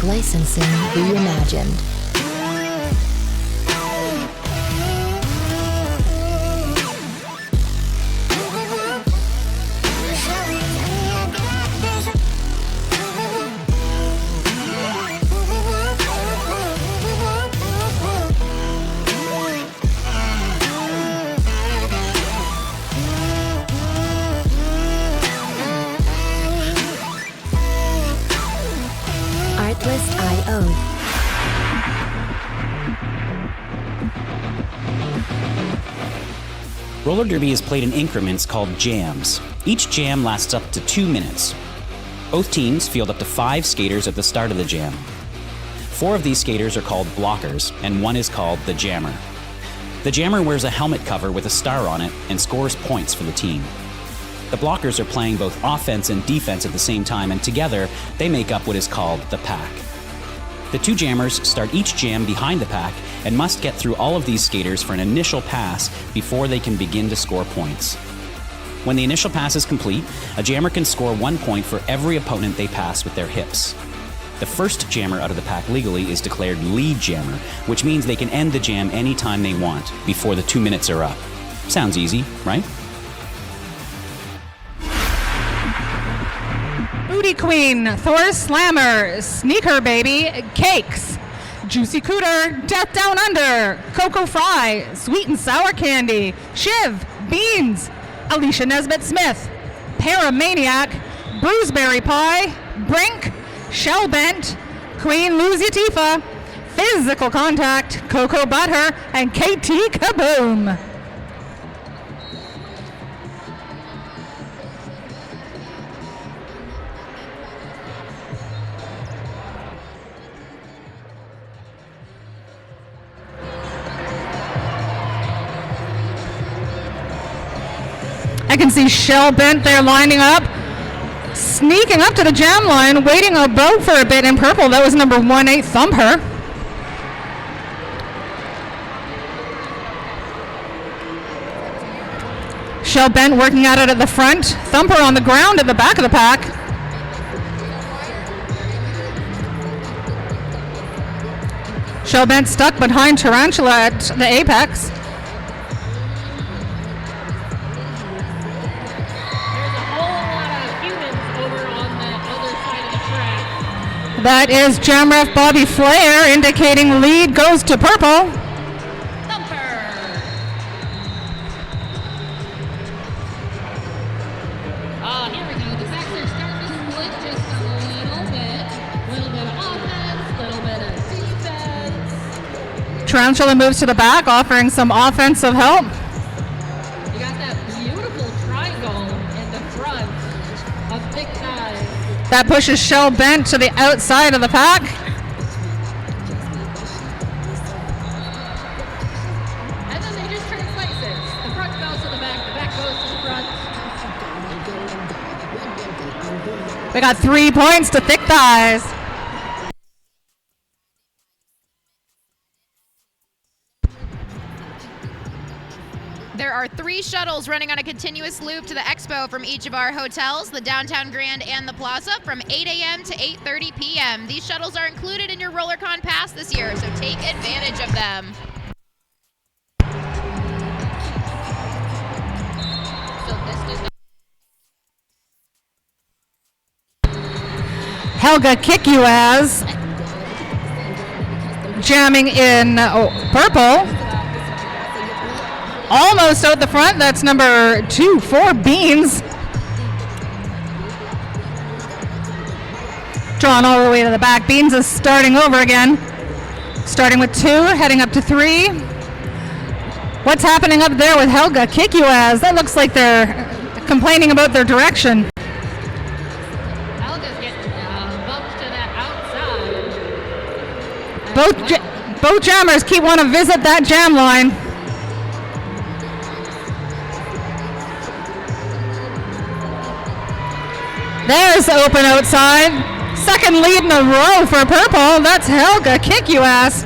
licensing reimagined. Artlist.io. Roller derby is played in increments called jams. Each jam lasts up to 2 minutes. Both teams field up to 5 skaters at the start of the jam. 4 of these skaters are called blockers, and 1 is called the jammer. The jammer wears a helmet cover with a star on it and scores points for the team. The blockers are playing both offense and defense at the same time, and together they make up what is called the pack. The 2 jammers start each jam behind the pack and must get through all of these skaters for an initial pass before they can begin to score points. When the initial pass is complete, a jammer can score 1 point for every opponent they pass with their hips. The first jammer out of the pack legally is declared lead jammer, which means they can end the jam anytime they want before the 2 minutes are up. Sounds easy, right? Booty Queen, Thor Slammer, Sneaker Baby, Cakes, Juicy Cooter, Death Down Under, Cocoa Fry, Sweet and Sour Candy, Shiv, Beans, Alicia Nesbitt Smith, Paramaniac, Bruiseberry Pie, Brink, Shellbent, Queen Luzia Tifa, Physical Contact, Cocoa Butter, and KT Kaboom. I can see Shellbent there lining up, sneaking up to the jam line, waiting about for a bit in purple. That was number 18, Thumper. Shellbent working at it at the front, Thumper on the ground at the back of the pack. Shellbent stuck behind Tarantula at the apex. That is Jam Ref Bobby Flair indicating lead goes to purple. Thumper. Here we go. The backs are starting to split just a little bit. Little bit of offense, little bit of defense. Tarantula moves to the back, offering some offensive help. You got that beautiful triangle in the front of Thick Thighs. That pushes Shellbent to the outside of the pack. And then they just trade places. The front goes to the back goes to the front. We got 3 points to Thick Thighs. There are 3 shuttles running on a continuous loop to the expo from each of our hotels, the Downtown Grand and the Plaza, from 8 a.m. to 8:30 p.m. These shuttles are included in your Rollercon pass this year, so take advantage of them. Helga Kick You As jamming in purple. Almost out the front. That's number 4, Beans. Drawn all the way to the back. Beans is starting over again. Starting with 2, heading up to 3. What's happening up there with Helga Kick You As? That looks like they're complaining about their direction. Helga's getting bumped to that outside. Both jammers keep wanting to visit that jam line. There's the open outside. Second lead in a row for purple. That's Helga Kick You Ass.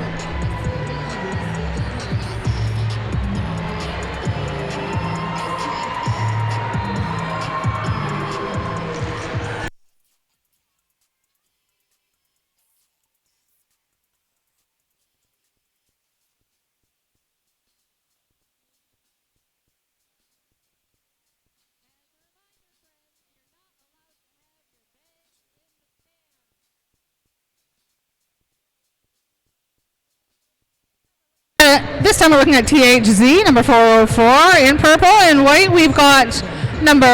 this time we're looking at THZ, number 404 in purple. In white, we've got number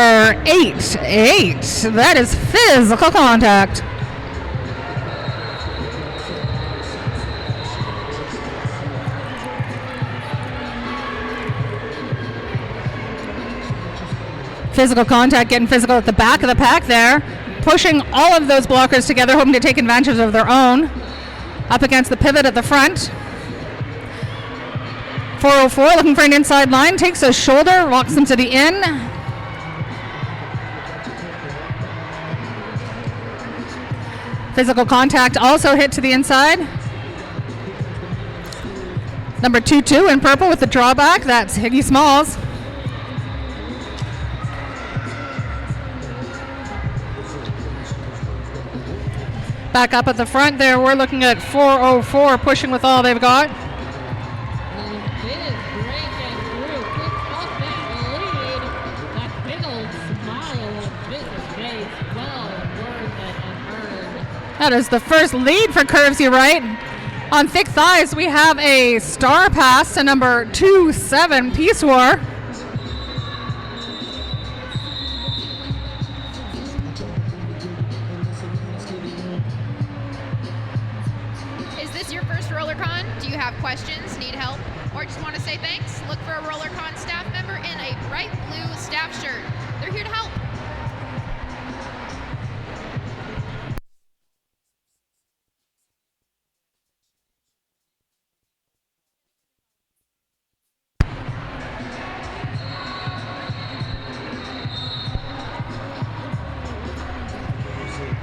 88. That is Physical Contact. Physical Contact getting physical at the back of the pack there, pushing all of those blockers together, hoping to take advantage of their own. Up against the pivot at the front. 404 looking for an inside line, takes a shoulder, walks them to the in. Physical Contact also hit to the inside. Number 22 in purple with the drawback, that's Higgy Smalls. Back up at the front there, we're looking at 404 pushing with all they've got. That is the first lead for Curves You Right. On Thick Thighs, we have a star pass to number 27, Peace War. Is this your first Rollercon? Do you have questions, need help, or just want to say thanks? Look for a Rollercon staff member in a bright blue staff shirt. They're here to help.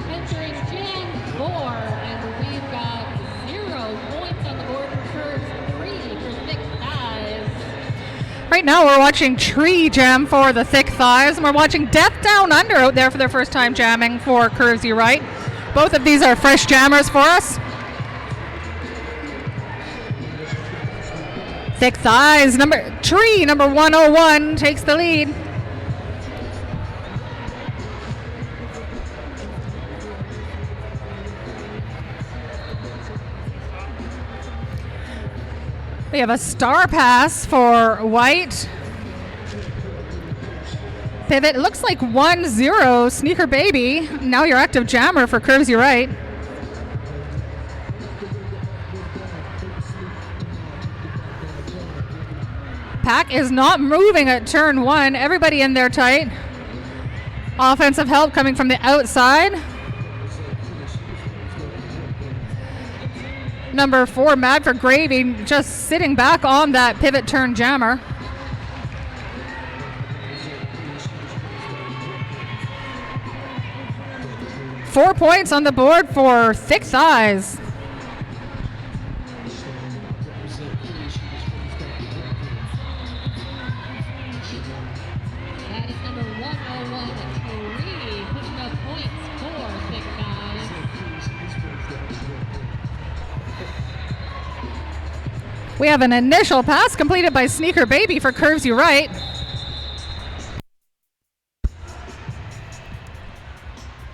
Entering Jam 4, and we've got 0 points on the board for Curves 3 for Thick Thighs. Right now we're watching Tree Jam for the Thick Thighs, and we're watching Death Down Under out there for their first time jamming for Curves You Right. Both of these are fresh jammers for us. Thick Thighs, Tree, number 101, takes the lead. We have a star pass for White. Pivot, it looks like 1-0 Sneaker Baby. Now your active jammer for Curves You Right. Pack is not moving at turn 1. Everybody in there tight. Offensive help coming from the outside. Number 4, Mad for Gravy, just sitting back on that pivot turn jammer. Four points on the board for Thick Thighs. That is number 101, Tree, putting up points for Thick Thighs. We have an initial pass completed by Sneaker Baby for Curves You Right.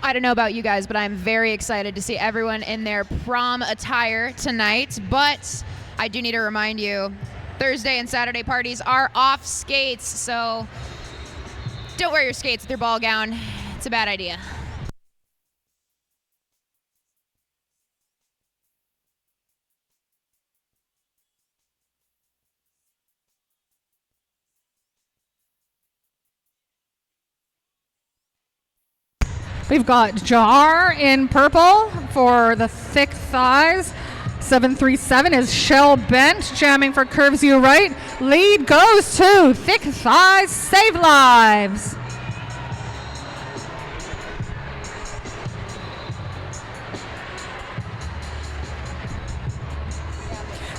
I don't know about you guys, but I'm very excited to see everyone in their prom attire tonight. But I do need to remind you, Thursday and Saturday parties are off skates, so don't wear your skates with your ball gown. It's a bad idea. We've got Jar in purple for the Thick Thighs. 737 is Shell Bent jamming for Curves You Right. Lead goes to Thick Thighs Save Lives.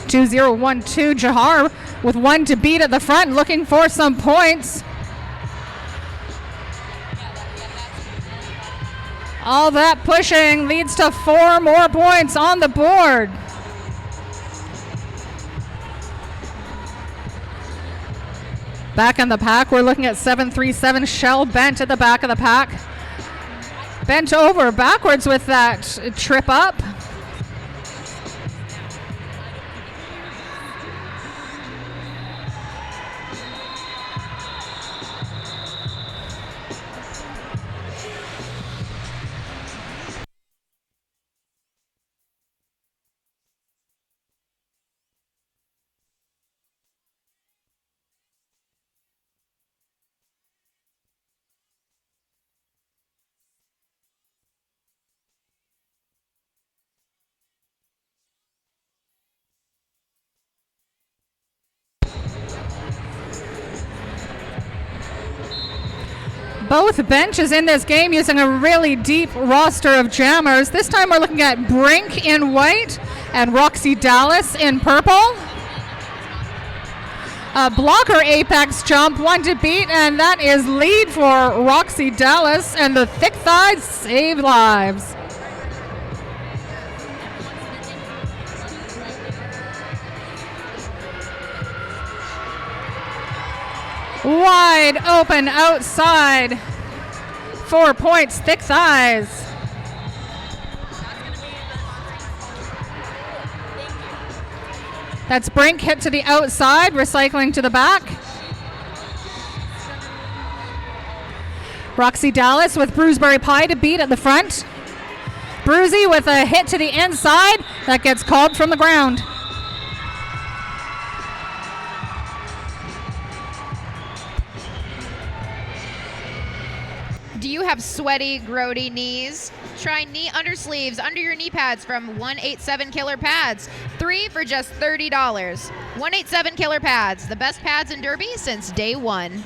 (2012) Jahar with 1 to beat at the front, looking for some points. All that pushing leads to 4 more points on the board. Back in the pack, we're looking at 737 Shell Bent at the back of the pack. Bent over backwards with that trip up. Both benches in this game using a really deep roster of jammers. This time we're looking at Brink in white and Roxy Dallas in purple. Blocker apex jump, one to beat, and that is lead for Roxy Dallas, and the thick thighs save lives. Wide open outside. 4 points, thick thighs. That's Brink hit to the outside, recycling to the back. Roxy Dallas with Bruiseberry Pie to beat at the front. Bruisey with a hit to the inside that gets called from the ground. Do you have sweaty, grody knees? Try knee undersleeves under your knee pads from 187 Killer Pads. 3 for just $30. 187 Killer Pads, the best pads in Derby since day one.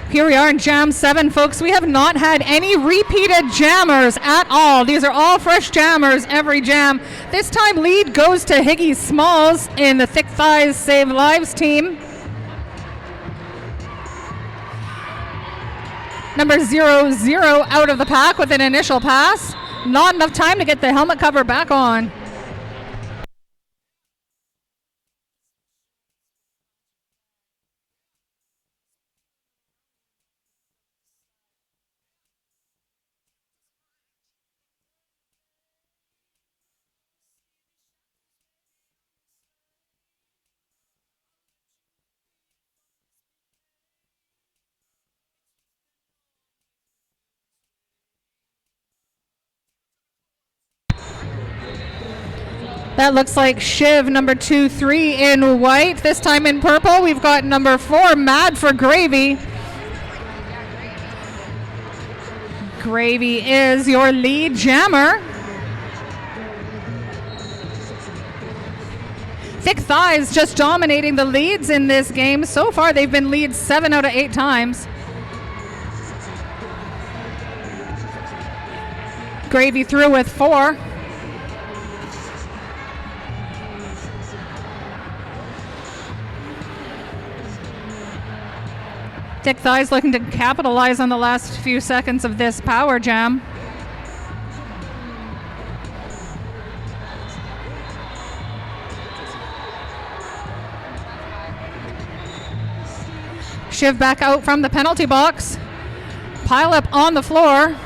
Here we are in Jam 7, folks. We have not had any repeated jammers at all. These are all fresh jammers every jam. This time lead goes to Higgy Smalls in the Thick Thighs Save Lives team. Number 00 out of the pack with an initial pass. Not enough time to get the helmet cover back on. That looks like Shiv, number 2-3 in white. This time in purple, we've got number 4, Mad for Gravy. Gravy is your lead jammer. Thick Thighs just dominating the leads in this game. So far, they've been leads 7 out of 8 times. Gravy through with 4. Thick Thighs looking to capitalize on the last few seconds of this power jam. Shiv back out from the penalty box. Pile up on the floor.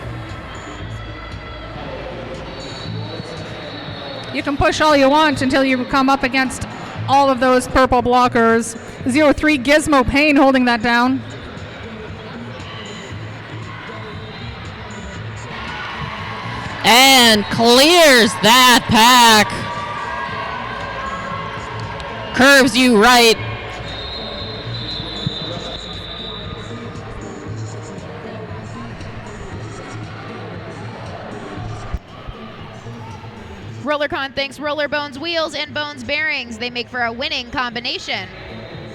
You can push all you want until you come up against all of those purple blockers. 0-3 Gizmo Payne holding that down. And clears that pack. Curves you right. Rollercon thanks Roller Bones wheels and Bones bearings. They make for a winning combination.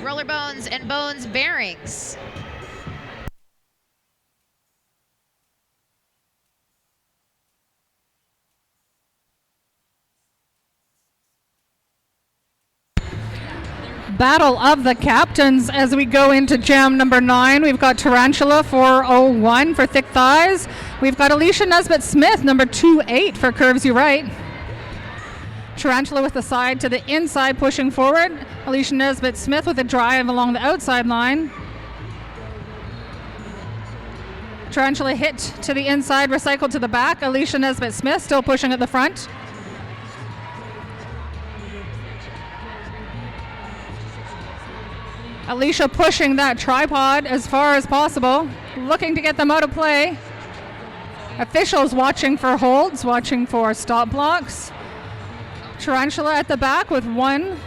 Roller Bones and Bones bearings. Battle of the captains as we go into jam number 9. We've got Tarantula 401 for Thick Thighs. We've got Alicia Nesbitt Smith, number 28 for Curves You Right. Tarantula with the side to the inside, pushing forward. Alicia Nesbitt Smith with a drive along the outside line. Tarantula hit to the inside, recycled to the back. Alicia Nesbitt Smith still pushing at the front. Alicia pushing that tripod as far as possible, looking to get them out of play. Officials watching for holds, watching for stop blocks. Tarantula at the back with 1.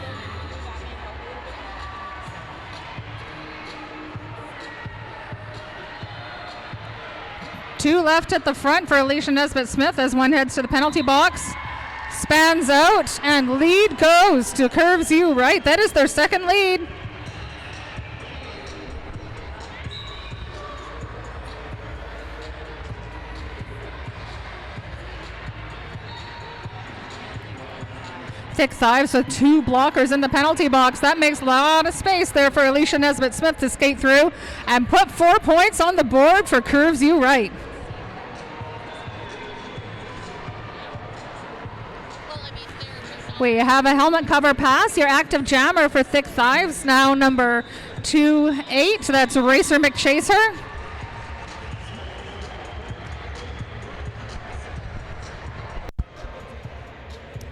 2 left at the front for Alicia Nesbitt-Smith as one heads to the penalty box. Spans out, and lead goes to Curves U Right. That is their second lead. Thick Thighs with 2 blockers in the penalty box. That makes a lot of space there for Alicia Nesbitt-Smith to skate through and put 4 points on the board for Curves U Right. We have a helmet cover pass. Your active jammer for Thick Thighs, now number 28. That's Racer McChaser.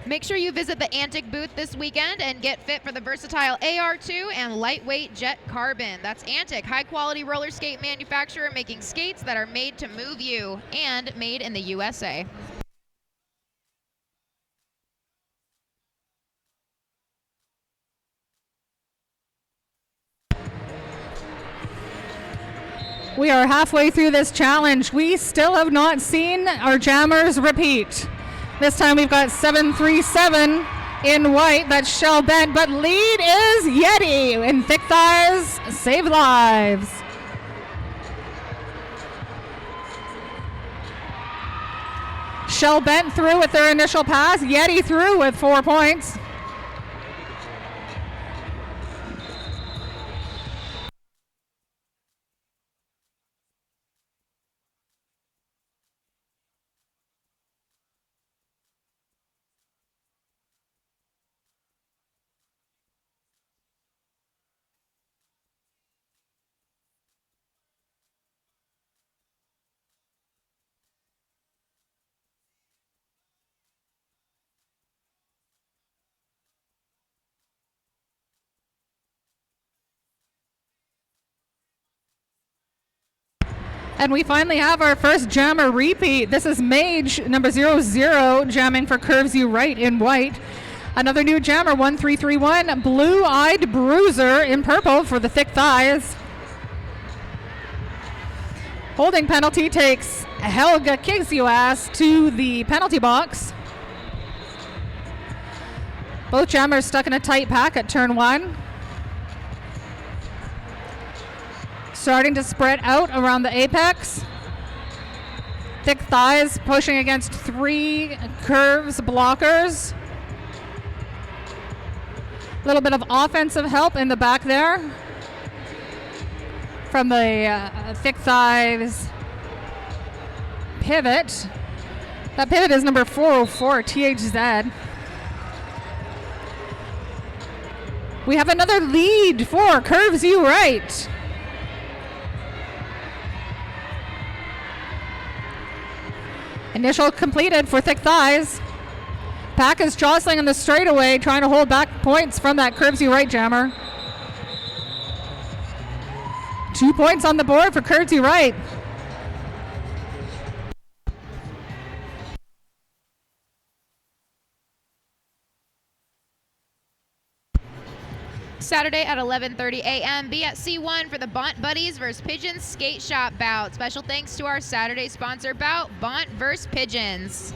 Make sure you visit the Antic booth this weekend and get fit for the versatile AR2 and lightweight jet carbon. That's Antic, high-quality roller skate manufacturer making skates that are made to move you and made in the USA. We are halfway through this challenge. We still have not seen our jammers repeat. This time we've got 737 in white. That's Shell Bent, but lead is Yeti in Thick Thighs Save Lives. Shell Bent through with their initial pass. Yeti through with 4 points. And we finally have our first jammer repeat. This is Mage, number 00, jamming for Curves U Right in white. Another new jammer, 1331, Blue-Eyed Bruiser in purple for the Thick Thighs. Holding penalty takes Helga Kigsuas to the penalty box. Both jammers stuck in a tight pack at turn 1. Starting to spread out around the apex. Thick Thighs pushing against 3 Curves blockers. A little bit of offensive help in the back there from the Thick Thighs pivot. That pivot is number 404, THZ. We have another lead for Curves U Right. Initial completed for Thick Thighs. Pack is jostling in the straightaway, trying to hold back points from that Curves U Right jammer. 2 points on the board for Curves U Right. Saturday at 11:30 a.m. Be at C1 for the Bont Buddies vs. Pigeons Skate Shop bout. Special thanks to our Saturday sponsor bout, Bont vs. Pigeons.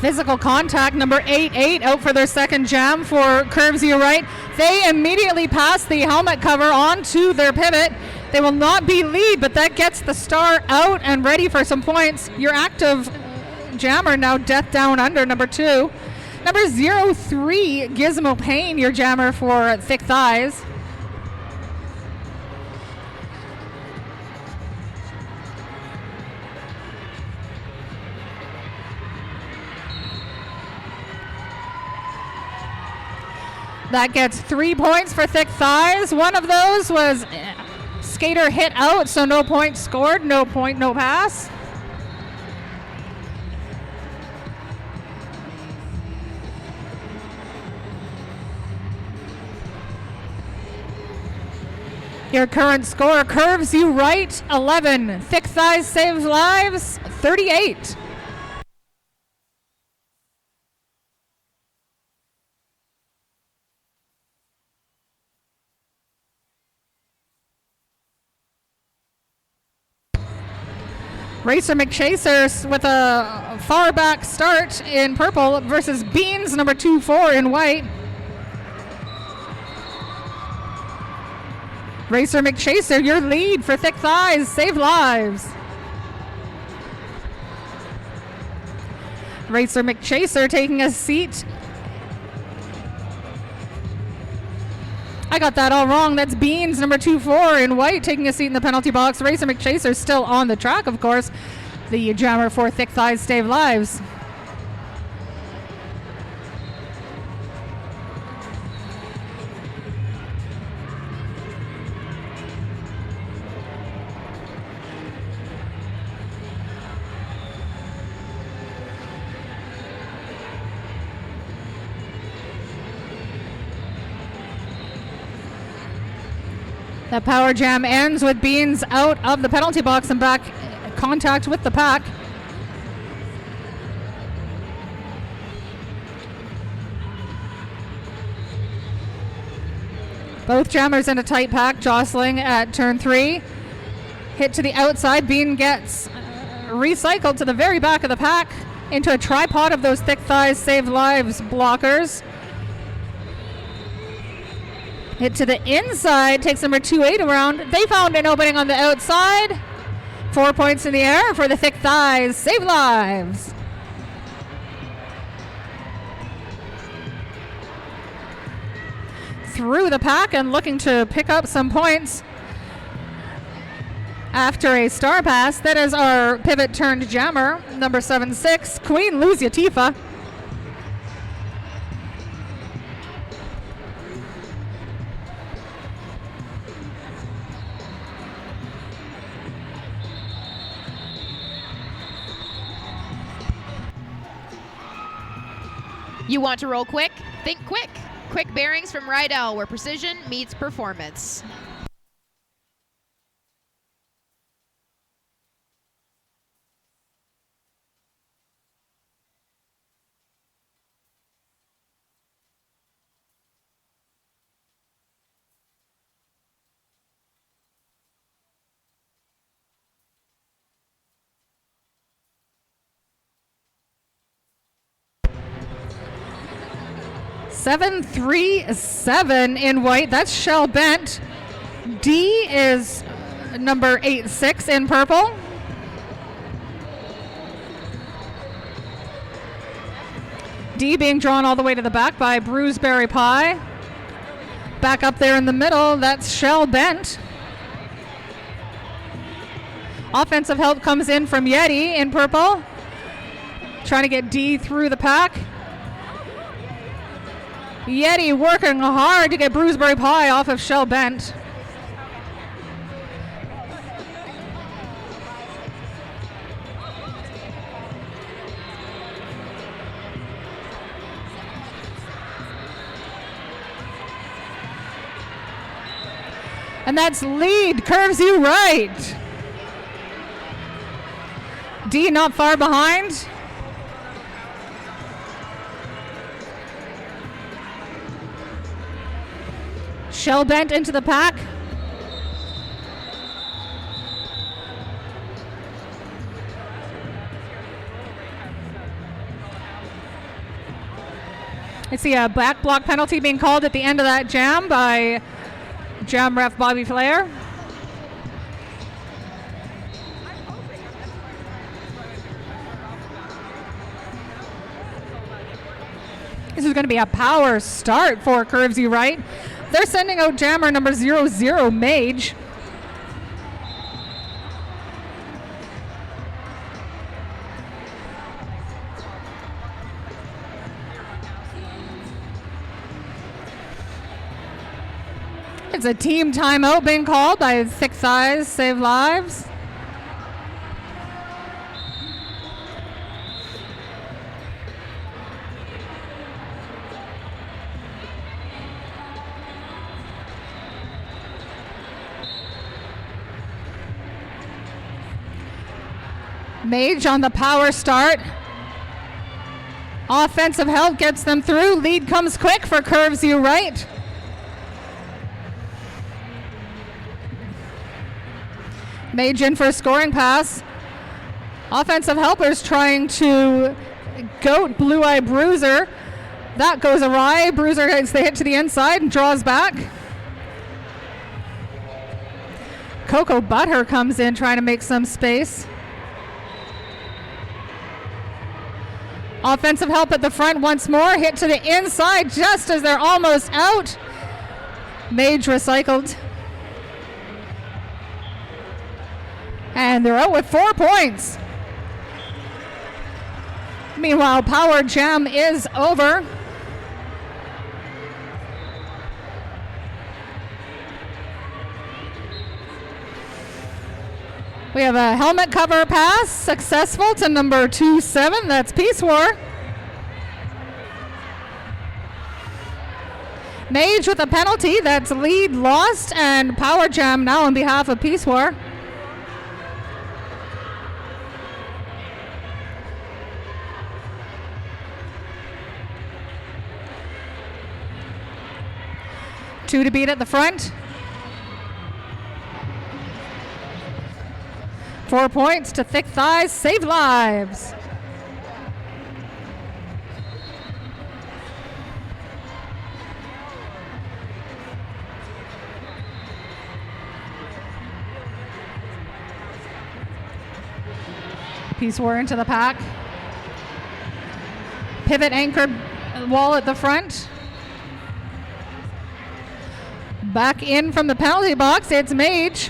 Physical contact, number 88, out for their second jam for Curves U Right. They immediately pass the helmet cover onto their pivot. They will not be lead, but that gets the star out and ready for some points. Your active jammer now Death Down Under, number 2. Number 03, Gizmo Payne, your jammer for Thick Thighs. That gets 3 points for Thick Thighs. One of those was skater hit out, so no point scored, no point, no pass. Your current score, Curves U Right, 11. Thick Thighs Saves Lives, 38. Racer McChaser with a far back start in purple versus Beans, number 2-4 in white. Racer McChaser, your lead for Thick Thighs, Save Lives. Racer McChaser taking a seat. I got that all wrong. That's Beans, number 2-4 in white, taking a seat in the penalty box. Racer McChaser still on the track, of course. The jammer for Thick Thighs, Save Lives. That power jam ends with Beans out of the penalty box and back contact with the pack. Both jammers in a tight pack, jostling at turn 3. Hit to the outside. Bean gets recycled to the very back of the pack into a tripod of those Thick Thighs, Save Lives blockers. Hit to the inside, takes number 2-8 around. They found an opening on the outside. 4 points in the air for the Thick Thighs, Save Lives. Through the pack and looking to pick up some points after a star pass. That is our pivot turned jammer, number 7-6, Queen Luzia Tifa. You want to roll quick? Think quick. Quick bearings from Rydell, where precision meets performance. Seven, 3, 7 in white. That's Shell Bent. D is number 8-6 in purple. D being drawn all the way to the back by Bruiseberry Pie. Back up there in the middle, that's Shell Bent. Offensive help comes in from Yeti in purple. Trying to get D through the pack. Yeti working hard to get Bruiseberry Pie off of Shell Bent. And that's lead, curves you right. D not far behind. Shell Bent into the pack. I see a back block penalty being called at the end of that jam by jam ref Bobby Flair. This is going to be a power start for Curves You Right. They're sending out jammer number 00, Mage. It's a team timeout being called by Thick Thighs, Save Lives. Mage on the power start. Offensive help gets them through. Lead comes quick for Curves You Right. Mage in for a scoring pass. Offensive helpers trying to goat Blue Eye Bruiser. That goes awry. Bruiser gets the hit to the inside and draws back. Cocoa Butter comes in trying to make some space. Offensive help at the front once more. Hit to the inside just as they're almost out. Mage recycled. And they're out with 4 points. Meanwhile, Power Jam is over. We have a helmet cover pass successful to number 27. That's Peace War. Mage with a penalty. That's lead lost, and Power Jam now on behalf of Peace War. Two to beat at the front. 4 points to Thick Thighs, Save Lives. Peace War into the pack. Pivot anchored wall at the front. Back in from the penalty box, it's Mage.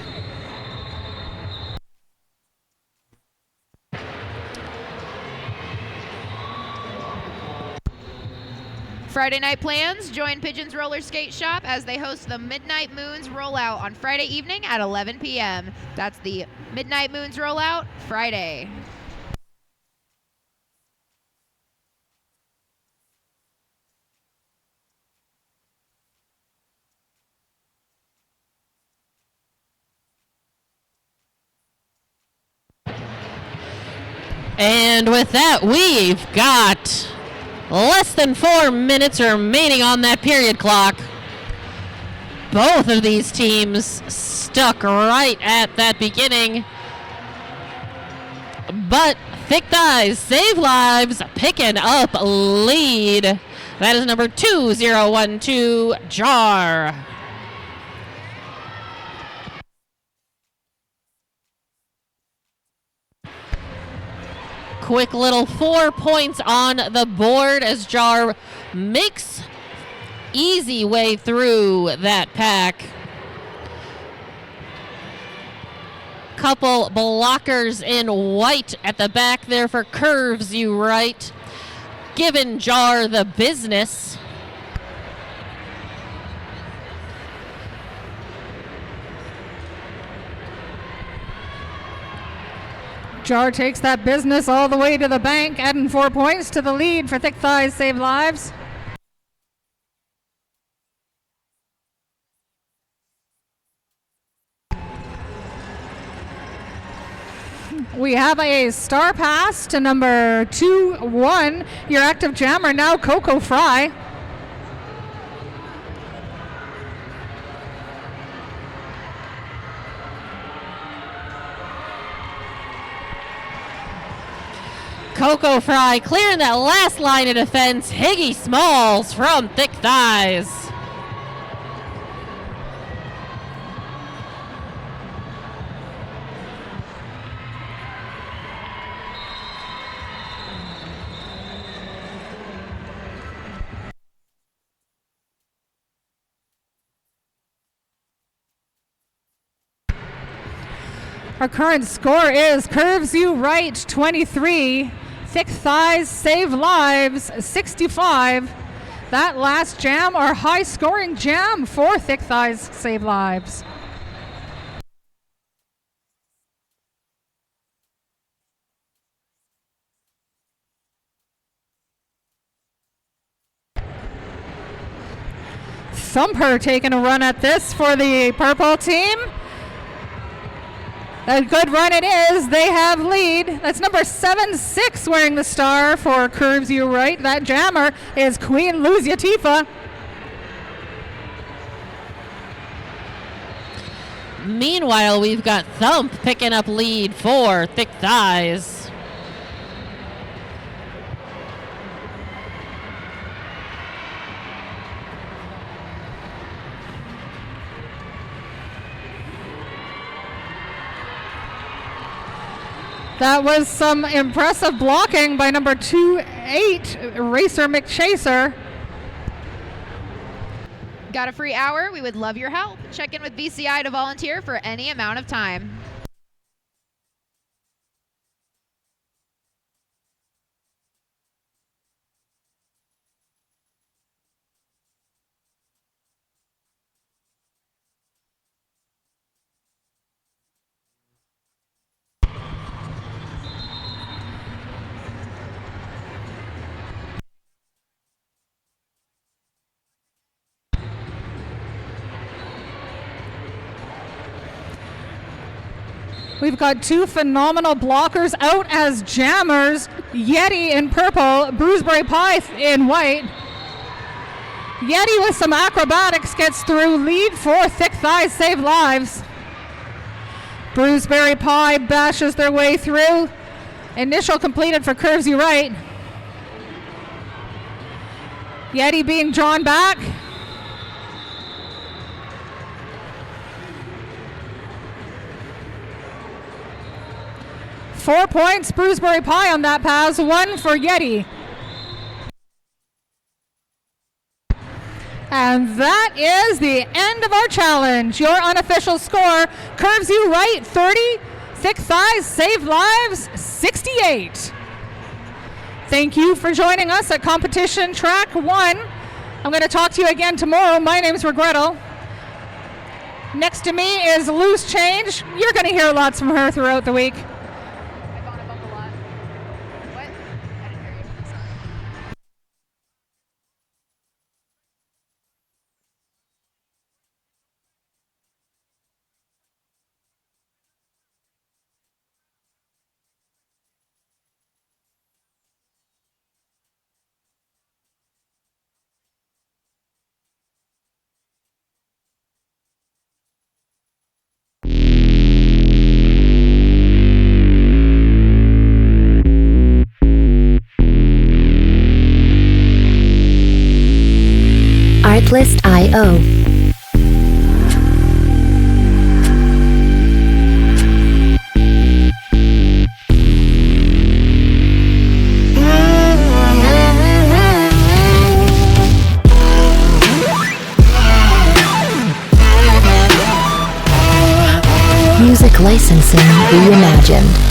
Friday night plans. Join Pigeon's Roller Skate Shop as they host the Midnight Moons Rollout on Friday evening at 11 p.m. That's the Midnight Moons Rollout, Friday. And with that, we've got less than 4 minutes remaining on that period clock. Both of these teams stuck right at that beginning. But Thick Thighs, Save Lives, picking up lead. That is number 2012, Jar. Quick little 4 points on the board as Jar makes easy way through that pack. Couple blockers in white at the back there for Curves You Right, giving Jar the business. Jar takes that business all the way to the bank, adding 4 points to the lead for Thick Thighs, Save Lives. We have a star pass to number 2-1. Your active jammer now, Coco Fry. Coco Fry clearing that last line of defense. Higgy Smalls from Thick Thighs. Our current score is Curves You Right 23, Thick Thighs Save Lives 65. That last jam, our high scoring jam for Thick Thighs Save Lives. Thumper taking a run at this for the purple team. A good run it is. They have lead. That's number 7-6 wearing the star for Curves You Right. That jammer is Queen Luzia Tifa. Meanwhile, we've got Thump picking up lead for Thick Thighs. That was some impressive blocking by number 28, Racer McChaser. Got a free hour? We would love your help. Check in with BCI to volunteer for any amount of time. We've got two phenomenal blockers out as jammers. Yeti in purple, Bruceberry Pie in white. Yeti with some acrobatics gets through. Lead for Thick Thighs Save Lives. Bruceberry Pie bashes their way through. Initial completed for Curves You Right. Yeti being drawn back. Four points, Bruceberry Pie on that pass, one for Yeti. And that is the end of our challenge. Your unofficial score, Curves You Right 30, Thick Thighs Save Lives 68. Thank you for joining us at competition track 1. I'm going to talk to you again tomorrow. My name's Regrettal. Next to me is Loose Change. You're going to hear lots from her throughout the week. Artlist.io. Music licensing reimagined.